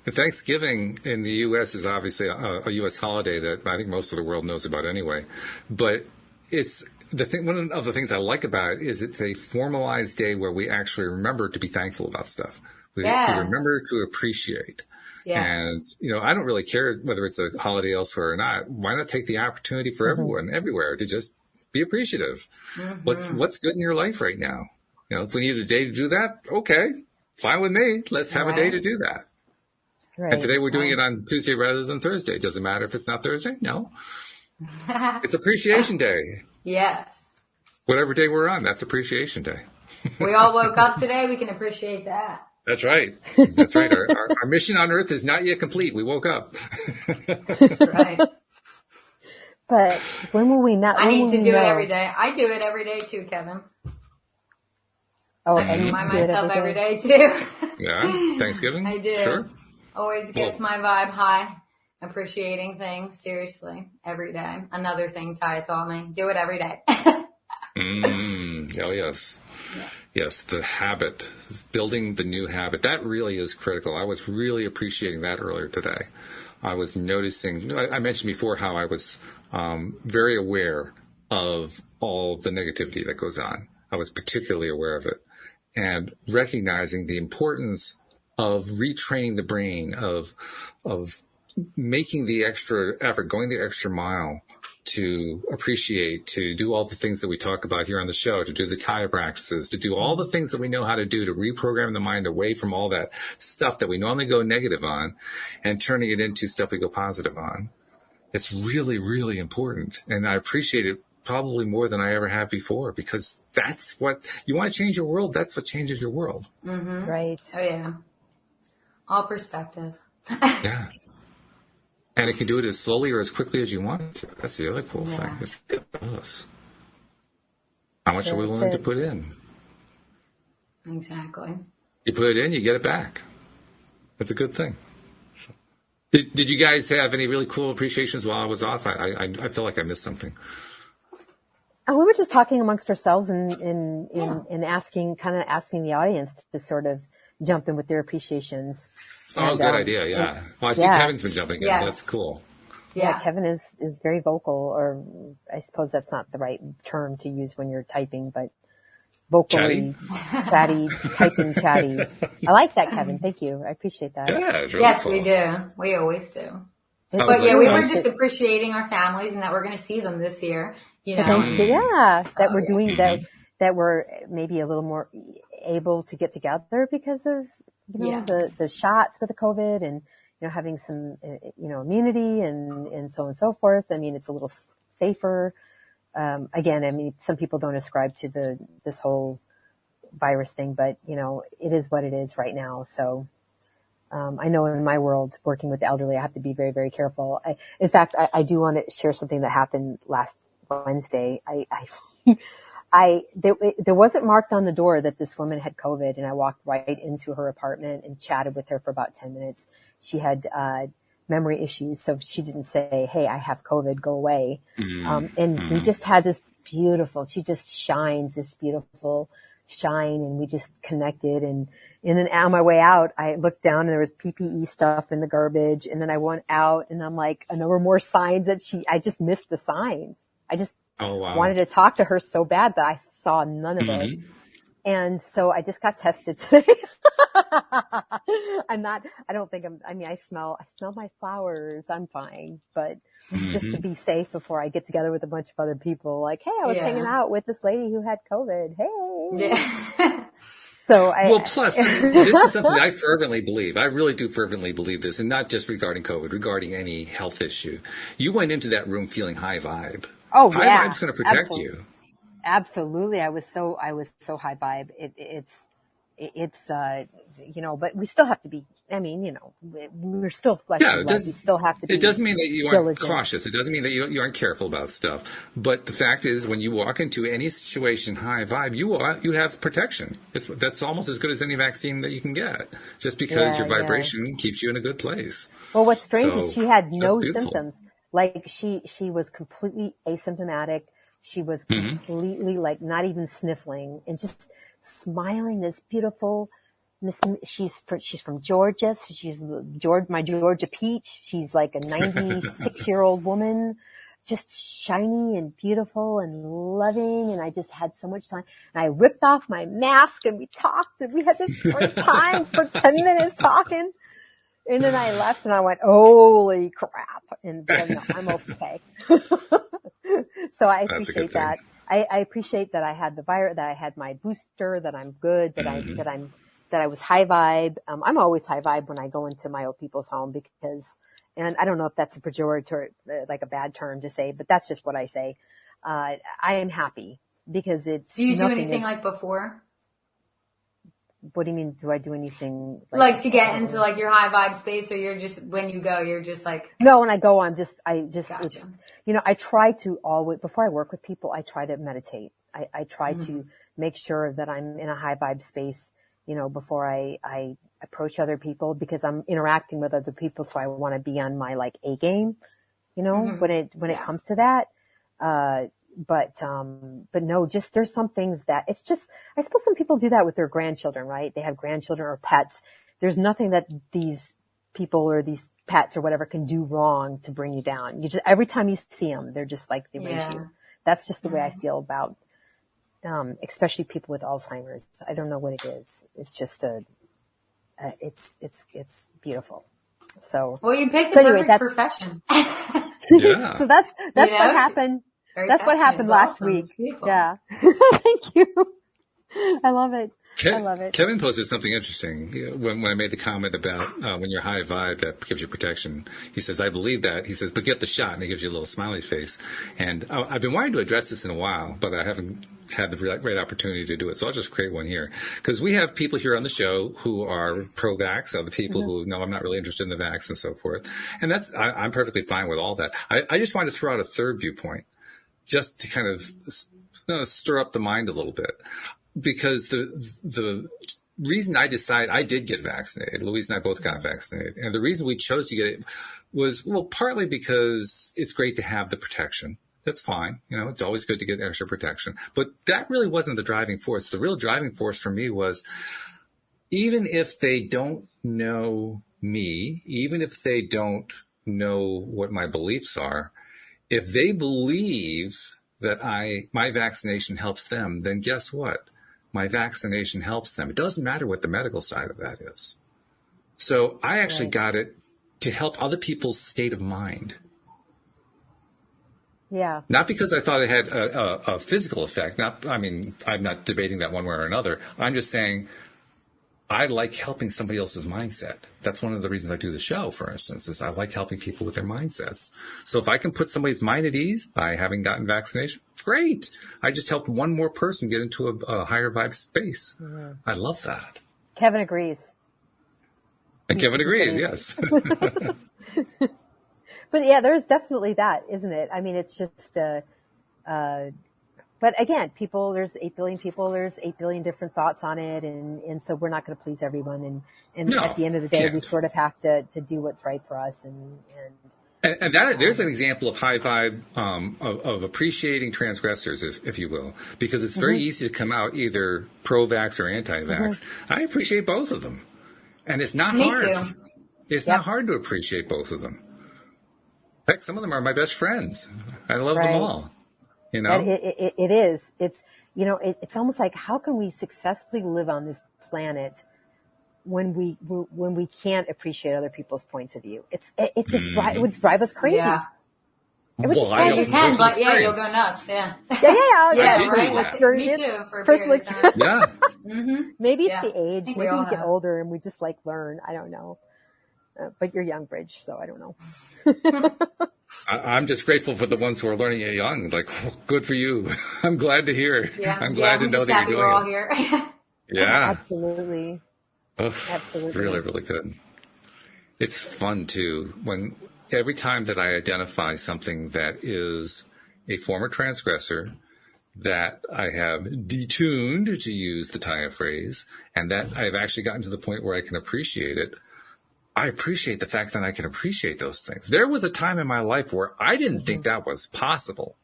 Thanksgiving in the U.S. is obviously a U.S. holiday that I think most of the world knows about anyway. But it's one of the things I like about it is it's a formalized day where we actually remember to be thankful about stuff. We remember to appreciate. Yes. And, I don't really care whether it's a holiday elsewhere or not. Why not take the opportunity for everyone, everywhere, to just be appreciative? What's good in your life right now? If we need a day to do that, okay, fine with me. Let's have a day to do that. Right. And today we're doing it on Tuesday rather than Thursday. It doesn't matter if it's not Thursday. No. It's Appreciation Day. Yes. Whatever day we're on, that's Appreciation Day. We all woke up today. We can appreciate that. That's right. That's right. Our mission on Earth is not yet complete. We woke up. Right. But when will we not? I need to do it every day. I do it every day too, Kevin. Oh, I remind myself every day too. Yeah. Thanksgiving? I do. Sure. Always gets my vibe high. Appreciating things, seriously, every day. Another thing Ty taught me. Do it every day. Oh, yes. Yeah. Yes, the habit, building the new habit, that really is critical. I was really appreciating that earlier today. I was noticing, I mentioned before how I was very aware of all the negativity that goes on. I was particularly aware of it, and recognizing the importance of retraining the brain, of making the extra effort, going the extra mile to appreciate, to do all the things that we talk about here on the show, to do the TYA practices, to do all the things that we know how to do to reprogram the mind away from all that stuff that we normally go negative on and turning it into stuff we go positive on. It's really, really important. And I appreciate it probably more than I ever have before, because that's what you want to change your world. That's what changes your world. Mm-hmm. Right. Oh, yeah. All perspective. Yeah. And it can do it as slowly or as quickly as you want it to. That's the other cool thing. It's us. How much are we willing to put in? Exactly. You put it in, you get it back. That's a good thing. So. Did you guys have any really cool appreciations while I was off? I feel like I missed something. We were just talking amongst ourselves and asking the audience to sort of jump in with their appreciations. Oh, good idea. Yeah. Well, I see Kevin's been jumping in. Yes. That's cool. Yeah. Kevin is very vocal, or I suppose that's not the right term to use when you're typing, but vocally chatty, typing chatty. I like that, Kevin. Thank you. I appreciate that. Yeah, it's really yes, cool. we do. We always do. But we were just appreciating our families and that we're going to see them this year. That we're doing that we're maybe a little more able to get together because of the shots with the COVID and having some immunity and so on and so forth. I mean, it's a little safer. Again, I mean, some people don't ascribe to this whole virus thing, but it is what it is right now. So I know in my world, working with the elderly, I have to be very, very careful. In fact, I do want to share something that happened last Wednesday. There wasn't marked on the door that this woman had COVID, and I walked right into her apartment and chatted with her for about 10 minutes. She had memory issues, so she didn't say, "Hey, I have COVID, go away." We just had this beautiful, she just shines this beautiful shine, and we just connected. And then on my way out, I looked down and there was PPE stuff in the garbage. And then I went out and I'm like, and there were more signs that I just missed the signs. I just wanted to talk to her so bad that I saw none of it. And so I just got tested today. I smell my flowers. I'm fine. But just to be safe before I get together with a bunch of other people, like, hey, I was hanging out with this lady who had COVID. Hey. Yeah. Plus, this is something I fervently believe. I really do fervently believe this, and not just regarding COVID, regarding any health issue. You went into that room feeling high vibe. Oh, high vibe's going to protect you. Absolutely. I was so high vibe. But we still have to be, we're still flesh and blood. We still have to be. It doesn't mean that you aren't diligent. Cautious. It doesn't mean that you aren't careful about stuff. But the fact is, when you walk into any situation high vibe, you have protection. That's almost as good as any vaccine that you can get, just because your vibration keeps you in a good place. Well, what's strange is she had no symptoms. Like she was completely asymptomatic. She was completely not even sniffling and just smiling, this beautiful she's from Georgia. So she's my Georgia peach. She's like a 96-year-old woman. just shiny and beautiful and loving. And I just had so much time. And I ripped off my mask and we talked and we had this great time for 10 minutes talking. And then I left and I went, holy crap. And then no, I'm okay. So I appreciate that. I appreciate that I had the virus, that I had my booster, that I'm good, that I was high vibe. I'm always high vibe when I go into my old people's home because, and I don't know if that's a pejorative, like a bad term to say, but that's just what I say. I am happy because it's. Do you do anything like before? What do you mean? Do I do anything like to get into like your high vibe space, or you're just, when you go, you're just like? No, when I go, I just, gotcha. it's, I try to always, before I work with people, I try to meditate. I try to make sure that I'm in a high vibe space, before I approach other people, because I'm interacting with other people. So I want to be on my like A game, when it comes to that. But no, just there's some things that it's just, I suppose some people do that with their grandchildren, right? They have grandchildren or pets. There's nothing that these people or these pets or whatever can do wrong to bring you down. You just, every time you see them, they're just like, they raise you. That's just the way I feel about, especially people with Alzheimer's. I don't know what it is. It's just it's beautiful. So. Well, you picked the perfect profession. Yeah. So that's what happened. That's what happened last week. Yeah. Thank you. I love it. I love it. Kevin posted something interesting when I made the comment about when you're high vibe, that gives you protection. He says, I believe that. He says, but get the shot. And he gives you a little smiley face. And I've been wanting to address this in a while, but I haven't had the right opportunity to do it. So I'll just create one here. Because we have people here on the show who are pro-vax, other people who, no, I'm not really interested in the vax and so forth. And I'm perfectly fine with all that. I just wanted to throw out a third viewpoint, just to kind of stir up the mind a little bit. Because the reason I decided, I did get vaccinated, Louise and I both got vaccinated. And the reason we chose to get it was, well, partly because it's great to have the protection. That's fine. It's always good to get extra protection. But that really wasn't the driving force. The real driving force for me was, even if they don't know me, even if they don't know what my beliefs are, if they believe that my vaccination helps them, then guess what? My vaccination helps them. It doesn't matter what the medical side of that is. So I actually got it to help other people's state of mind. Yeah. Not because I thought it had a physical effect. I'm not debating that one way or another. I'm just saying I like helping somebody else's mindset. That's one of the reasons I do the show, for instance, is I like helping people with their mindsets. So if I can put somebody's mind at ease by having gotten vaccination, great. I just helped one more person get into a higher vibe space. Mm-hmm. I love that. Kevin agrees. And Kevin agrees, yes. But yeah, there's definitely that, isn't it? I mean, it's just, but again, there's 8 billion people, there's 8 billion different thoughts on it. And so we're not going to please everyone. And at the end of the day, we sort of have to do what's right for us. And there's an example of high vibe, of appreciating transgressors, if you will, because it's very easy to come out either pro-vax or anti-vax. I appreciate both of them. And it's not hard. Me too. It's not hard to appreciate both of them. Heck, some of them are my best friends. I love them all. It is. It's, it's almost like, how can we successfully live on this planet when we can't appreciate other people's points of view? It would drive us crazy. Yeah. It would just you can, but you'll go nuts. Yeah. Right. Me too. For a period of time. Yeah. Maybe it's the age. Maybe we get older and we just learn. I don't know. But you're young, Bridge, so I don't know. I'm just grateful for the ones who are learning it young. Good for you. I'm glad to hear. Yeah. I'm glad to know that you're doing we're all here. Yeah. Absolutely. Absolutely. Really, really good. It's fun too every time that I identify something that is a former transgressor that I have detuned, to use the TYA phrase, and that I've actually gotten to the point where I can appreciate it. I appreciate the fact that I can appreciate those things. There was a time in my life where I didn't think that was possible.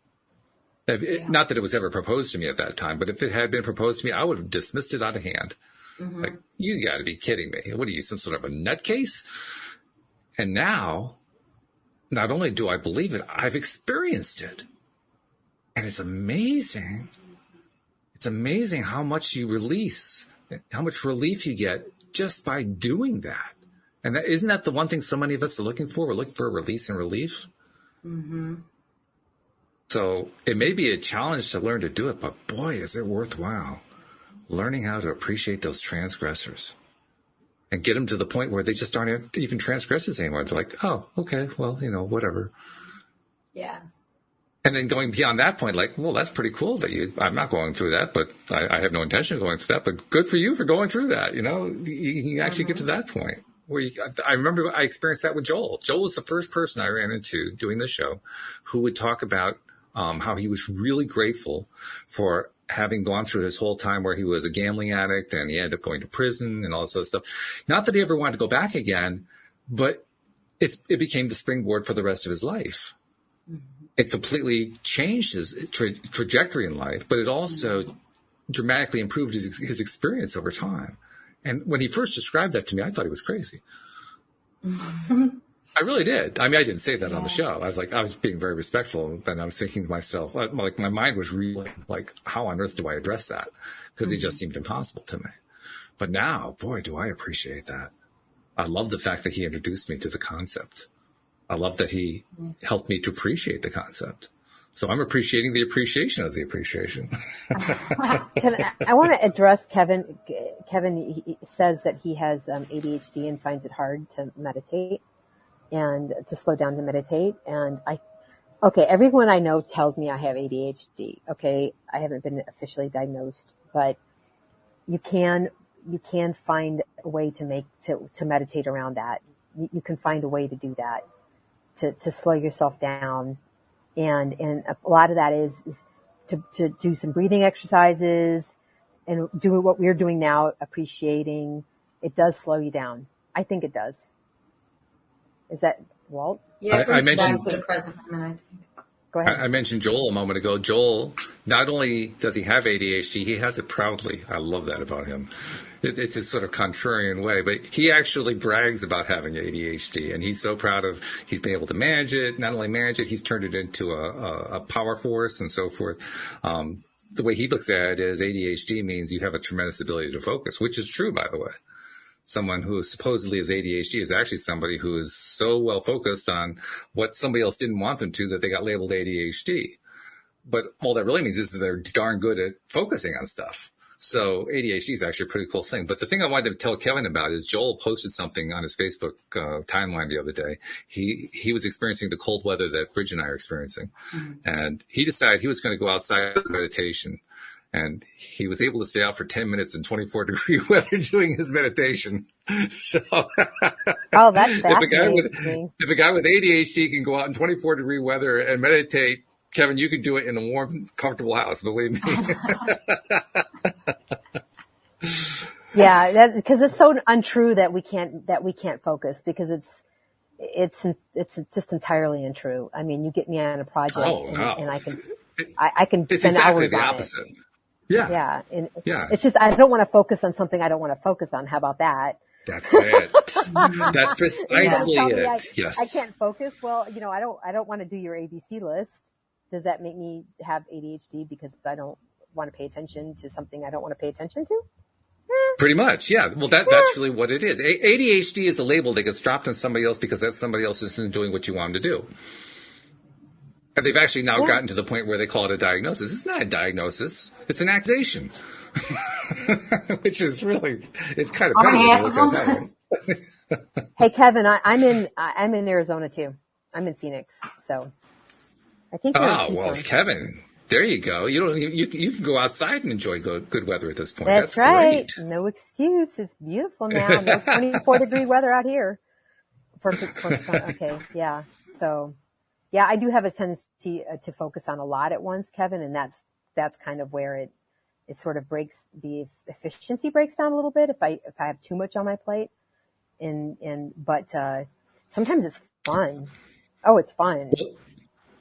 Not that it was ever proposed to me at that time, but if it had been proposed to me, I would have dismissed it out of hand. You got to be kidding me. What are you, some sort of a nutcase? And now not only do I believe it, I've experienced it. And it's amazing. It's amazing how much you release, how much relief you get just by doing that. And isn't that the one thing so many of us are looking for? We're looking for a release and relief. Mm-hmm. So it may be a challenge to learn to do it, but boy, is it worthwhile learning how to appreciate those transgressors and get them to the point where they just aren't even transgressors anymore. They're like, oh, okay, well, whatever. Yes. And then going beyond that point, like, well, that's pretty cool that I'm not going through that, but I have no intention of going through that, but good for you for going through that. You can actually get to that point. I remember I experienced that with Joel. Joel was the first person I ran into doing the show who would talk about how he was really grateful for having gone through his whole time where he was a gambling addict and he ended up going to prison and all this other stuff. Not that he ever wanted to go back again, but it became the springboard for the rest of his life. Mm-hmm. It completely changed his trajectory in life, but it also dramatically improved his experience over time. And when he first described that to me, I thought he was crazy. I really did. I mean, I didn't say that on the show. I was being very respectful. And I was thinking to myself, like my mind was reeling, like, how on earth do I address that? Because it just seemed impossible to me. But now, boy, do I appreciate that. I love the fact that he introduced me to the concept. I love that he helped me to appreciate the concept. So I'm appreciating the appreciation of the appreciation. I want to address Kevin. Kevin he says that he has ADHD and finds it hard to meditate and to slow down to meditate. And everyone I know tells me I have ADHD. Okay. I haven't been officially diagnosed, but you can find a way to meditate around that. You can find a way to do that, to slow yourself down. And a lot of that is to do some breathing exercises and do what we're doing now, appreciating. It does slow you down. I think it does. Is that Walt? Yeah, I mentioned to the present moment, I think. Go ahead. I mentioned Joel a moment ago. Joel, not only does he have ADHD, he has it proudly. I love that about him. It's a sort of contrarian way, but he actually brags about having ADHD, and he's so proud of he's been able to manage it. Not only manage it, he's turned it into a power force and so forth. The way he looks at it is ADHD means you have a tremendous ability to focus, which is true, by the way. Someone who supposedly is ADHD is actually somebody who is so well focused on what somebody else didn't want them to that they got labeled ADHD. But all that really means is that they're darn good at focusing on stuff. So ADHD is actually a pretty cool thing. But the thing I wanted to tell Kevin about is Joel posted something on his Facebook timeline the other day. He was experiencing the cold weather that Bridge and I are experiencing. Mm-hmm. And he decided he was going to go outside for meditation. And he was able to stay out for 10 minutes in 24-degree weather doing his meditation. So, oh, that's fascinating. If a guy with ADHD can go out in 24-degree weather and meditate, Kevin, you could do it in a warm, comfortable house. Believe me. Yeah, because it's so untrue that we can't focus, because it's just entirely untrue. I mean, you get me on a project, and I can it's spend exactly hours the on opposite. it. Yeah. Yeah. It's just, I don't want to focus on something I don't want to focus on. How about that? That's it. That's precisely it. Yes. I can't focus. Well, I don't want to do your ABC list. Does that make me have ADHD because I don't want to pay attention to something I don't want to pay attention to? Pretty much, yeah. Well, that's really what it is. ADHD is a label that gets dropped on somebody else because that somebody else isn't doing what you want them to do. And they've actually now gotten to the point where they call it a diagnosis. It's not a diagnosis. It's an accusation. Which is really, it's kind of petty when you look at that. Hey, Kevin, I'm in Arizona too. I'm in Phoenix. So I think you're in Tucson. Well, Kevin, there you go. You can go outside and enjoy good weather at this point. That's right. Great. No excuse. It's beautiful now. No 24-degree weather out here. Okay. Yeah. So, yeah, I do have a tendency to focus on a lot at once, Kevin, and that's kind of where it sort of breaks, the efficiency breaks down a little bit if I have too much on my plate. But sometimes it's fun. Oh, it's fun.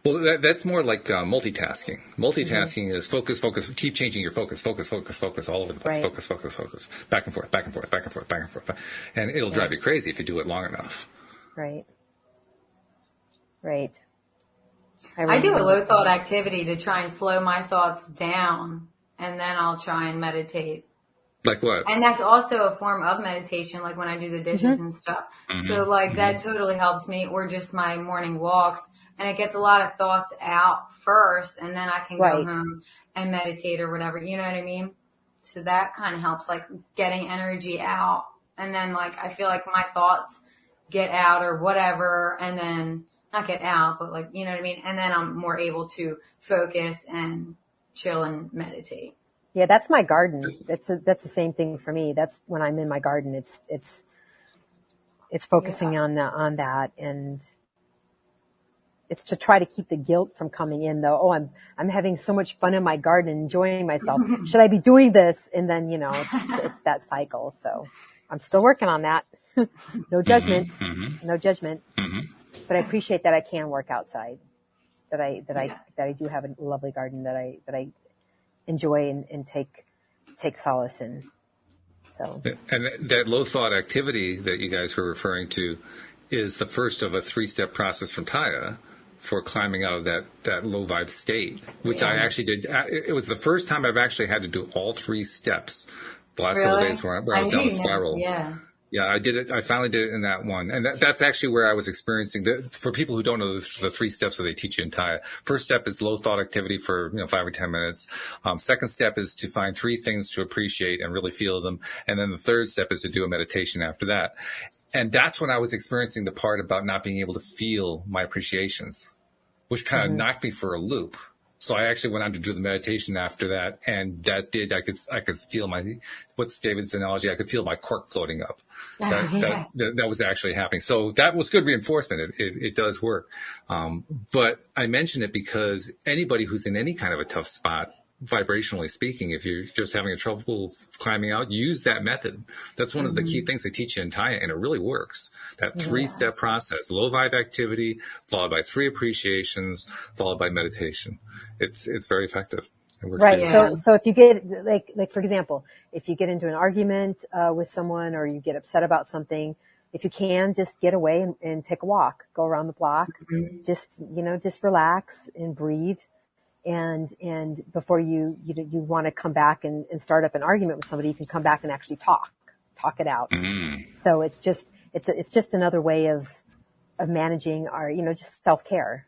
Well, that's more like multitasking. Multitasking is focus, keep changing your focus all over the place. Right. Focus, back and forth. And it'll drive you crazy if you do it long enough. Right. Right. I do a low thought activity to try and slow my thoughts down, and then I'll try and meditate. Like what? And that's also a form of meditation, like when I do the dishes and stuff. So like that totally helps me, or just my morning walks. And it gets a lot of thoughts out first, and then I can go home and meditate or whatever. You know what I mean? So that kind of helps, like getting energy out. And then like I feel like my thoughts get out or whatever, and then not get out, but like, you know what I mean? And then I'm more able to focus and chill and meditate. Yeah, that's my garden. That's the same thing for me. That's when I'm in my garden. It's focusing on that, and it's to try to keep the guilt from coming in, though. Oh, I'm having so much fun in my garden, enjoying myself. Should I be doing this? And then, it's that cycle. So I'm still working on that. No judgment, no judgment. But I appreciate that I can work outside, that I do have a lovely garden that I enjoy and take solace in. So. And that low thought activity that you guys were referring to is the first of a 3-step process from TYA for climbing out of that low vibe state, which I actually did. It was the first time I've actually had to do all 3 steps the last couple of days where I was down a spiral. Yeah, I did it. I finally did it in that one. And that's actually where I was experiencing for people who don't know the 3 steps that they teach you in TYA. First step is low thought activity for, 5 or 10 minutes. Second step is to find 3 things to appreciate and really feel them. And then the third step is to do a meditation after that. And that's when I was experiencing the part about not being able to feel my appreciations, which kind of knocked me for a loop. So I actually went on to do the meditation after that, and that I could feel what's David's analogy? I could feel my cork floating up. That was actually happening. So that was good reinforcement. It does work. But I mention it because anybody who's in any kind of a tough spot, vibrationally speaking, if you're just having a trouble climbing out, use that method. That's one of the key things they teach you in TYA, and it really works. That 3-step process: low vibe activity, followed by 3 appreciations, followed by meditation. It's very effective. It works right. Yeah. So if you get like for example, if you get into an argument with someone, or you get upset about something, if you can, just get away and take a walk, go around the block, just relax and breathe. And before you want to come back and start up an argument with somebody, you can come back and actually talk it out. So it's just another way of managing our, just self-care.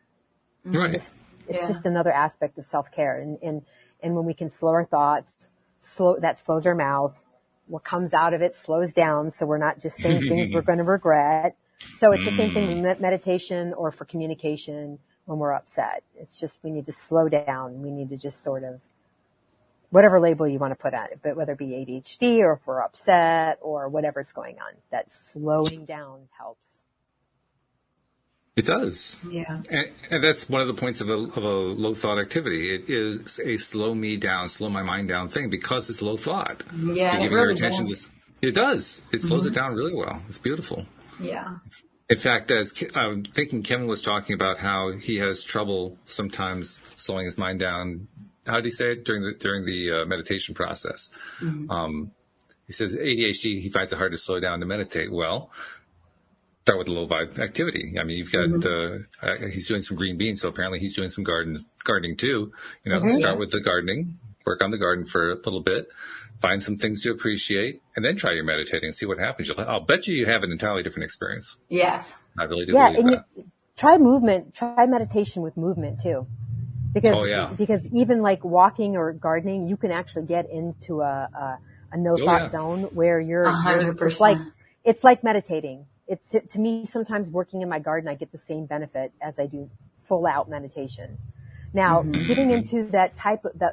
Right. It's just another aspect of self-care. And when we can slow our thoughts, that slows our mouth. What comes out of it slows down. So we're not just saying things we're going to regret. So it's the same thing with meditation or for communication. When we're upset, it's just, we need to slow down. We need to just sort of, whatever label you want to put on it, but whether it be ADHD or if we're upset or whatever's going on, that slowing down helps. It does. Yeah. And that's one of the points of a low thought activity. It is a slow my mind down thing because it's low thought. Yeah. You're giving your attention to this. It does. It slows it down really well. It's beautiful. Yeah. In fact, as I'm thinking, Kevin was talking about how he has trouble sometimes slowing his mind down. How did he say it during the meditation process? He says ADHD, he finds it hard to slow down to meditate. Well, start with a low vibe activity. I mean, you've got he's doing some green beans, so apparently he's doing some gardening too. Start with the gardening, work on the garden for a little bit. Find some things to appreciate, and then try your meditating and see what happens. I'll bet you have an entirely different experience. Yes. I really do believe that. Try meditation with movement too. Because even like walking or gardening, you can actually get into a no thought zone where you're 100%. It's like meditating. It's, to me, sometimes working in my garden, I get the same benefit as I do full out meditation. Now, getting into that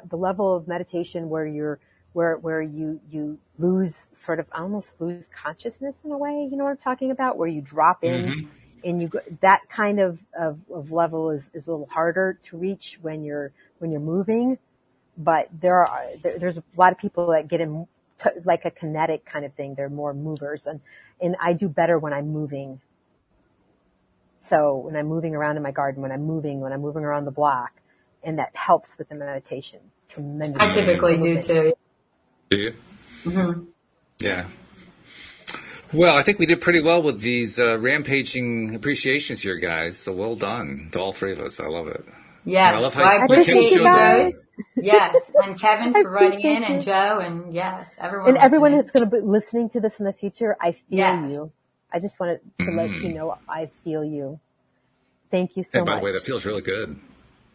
the level of meditation where you almost lose consciousness in a way, you know what I'm talking about? Where you drop in and you go, that kind of level is a little harder to reach when you're moving. But there's a lot of people that get in like a kinetic kind of thing. They're more movers, and I do better when I'm moving. So when I'm moving around in my garden, when I'm moving around the block, and that helps with the meditation tremendously. I typically do too. Do you? Yeah. Well, I think we did pretty well with these rampaging appreciations here, guys. So well done to all three of us. I love it. Yes, I appreciate you both. Yes, and Kevin for writing in, and Joe, and yes, everyone. And everyone that's going to be listening to this in the future, I feel you. I just wanted to let you know I feel you. Thank you so much. And by the way, that feels really good.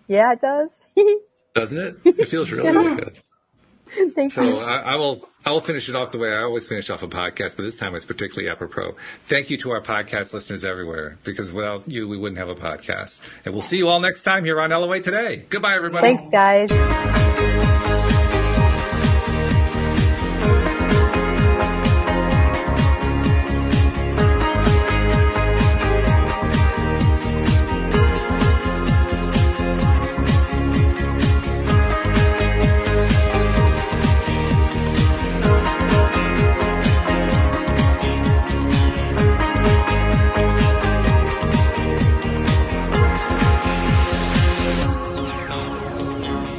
Yeah, it does. Doesn't it? It feels really, really good. Thank you. So I will finish it off the way I always finish off a podcast, but this time it's particularly apropos. Thank you to our podcast listeners everywhere, because without you, we wouldn't have a podcast. And we'll see you all next time here on LOA Today. Goodbye, everybody. Thanks, guys.